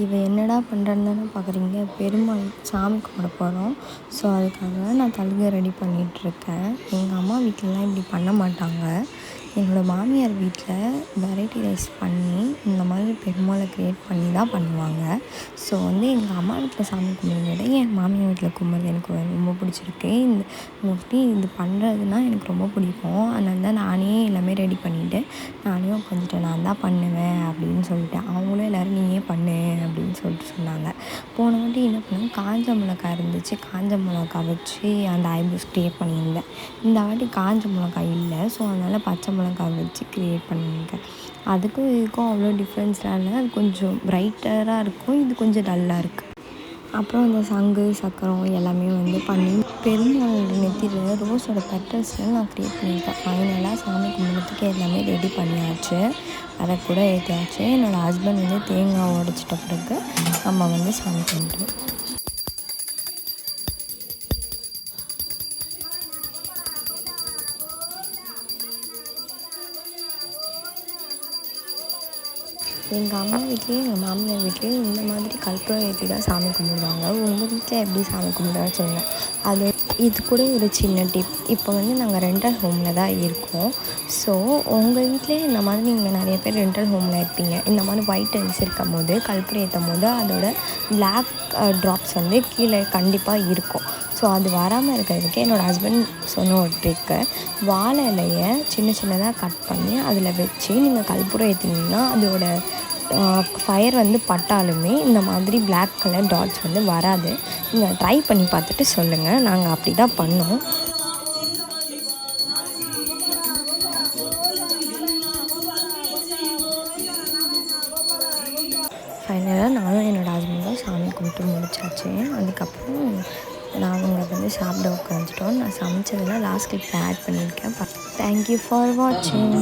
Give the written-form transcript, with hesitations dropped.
இவ என்னடா பண்ணுறான்னு தானே பார்க்குறீங்க. பெருமாள் சாமி கும்பிட போகிறோம். ஸோ அதுக்காக நான் தழுகை ரெடி பண்ணிகிட்ருக்கேன். எங்கள் அம்மா வீட்டிலலாம் இப்படி பண்ண மாட்டாங்க. என்னோடய மாமியார் வீட்டில் வெரைட்டி ரைஸ் பண்ணி இந்த மாதிரி பெருமாளை க்ரியேட் பண்ணி தான் பண்ணுவாங்க. ஸோ எங்கள் அம்மா வீட்டில் சாமி கும்பிட்றத விட என் மாமியார் வீட்டில் கும்பிட்றது எனக்கு ரொம்ப பிடிச்சிருக்கு. இந்த மோஸ்ட்லி இது பண்ணுறதுனா எனக்கு ரொம்ப பிடிக்கும். அதனால தான் நானே எல்லாமே ரெடி பண்ணிவிட்டு நானே உட்காந்துட்டேன். நான் தான் பண்ணுவேன் அப்படின்னு சொல்லிட்டேன். அவங்களும் எல்லோரும் நீயே பண்ணு அப்படின்னு சொல்லிட்டு சொன்னாங்க. போன வாட்டி என்ன பண்ணேன், காஞ்ச மிளகாய் இருந்துச்சு. காஞ்ச மிளகாய் வச்சு அந்த ஐப்ரோஸ் க்ரியேட் பண்ணியிருந்தேன். இந்த வாட்டி காஞ்ச மிளகாய் இல்லை. ஸோ அதனால் பச்சை மிளகாய் வச்சு க்ரியேட் பண்ணியிருக்கேன். அதுக்கும் இதுக்கும் அவ்வளோ டிஃப்ரென்ஸ்லாம் இல்லை. அது கொஞ்சம் ப்ரைட்டராக இருக்கும், இது கொஞ்சம் டல்லாக இருக்குது. அப்புறம் அந்த சங்கு சக்கரம் எல்லாமே பண்ணி பெருமாளோட நெத்தியில் ரோஸோட பெட்டல்ஸில் நான் க்ரியேட் பண்ணியிருக்கேன். ஃபைனலாக சாமி கும்பிட்றதுக்கு எல்லாமே ரெடி பண்ணியாச்சு. அதை கூட ஏற்றியாச்சு. என்னோடய ஹஸ்பண்ட் தேங்காய் உடச்சிட்ட பிறகு நம்ம சாமி கும்பிட்றோம். எங்கள் அம்மா வீட்லேயும் எங்கள் மாமியார் வீட்லேயும் இந்த மாதிரி கற்பூரம் ஏற்றி தான் சாமி கும்பிடுவாங்க. உங்கள் வீட்டில் எப்படி சாமி கும்பிடுவான்னு சொல்லுங்கள். இது கூட ஒரு சின்ன டிப். இப்போ நாங்கள் ரெண்டல் ஹோமில் தான் இருக்கோம். ஸோ உங்கள் வீட்டிலே இந்த மாதிரி நீங்கள் நிறைய பேர் ரெண்டல் ஹோமில் இருப்பீங்க. இந்த மாதிரி ஒயிட் டைல்ஸ் இருக்கும் போது கற்பூரம் ஏற்றும் போது அதோட பிளாக் ட்ராப்ஸ் கீழே கண்டிப்பாக இருக்கும். ஸோ அது வராமல் இருக்கிறதுக்கு என்னோடய ஹஸ்பண்ட் சொன்ன ஒரு ட்ரிக்கு, வாழை இலையை சின்ன சின்னதாக கட் பண்ணி அதில் வச்சு நீங்கள் கற்பூரம் ஏற்றினீங்கன்னா அதோட ஃபயர் பட்டாலுமே இந்த மாதிரி பிளாக் கலர் டாட்ஸ் வராது. நீங்கள் ட்ரை பண்ணி பார்த்துட்டு சொல்லுங்கள். நாங்கள் அப்படி தான் பண்ணோம். ஃபைனலாக நானும் என்னோடய ஹஸ்பண்டும் சாமி கும்பிட்டு முடிச்சாச்சு. அதுக்கப்புறம் நாங்கள் சாப்பிட உட்காந்துட்டோம். நான் சமைச்சதெல்லாம் லாஸ்ட் கிளிப்பில் ஆட் பண்ணியிருக்கேன். தேங்க்யூ ஃபார் வாட்சிங்.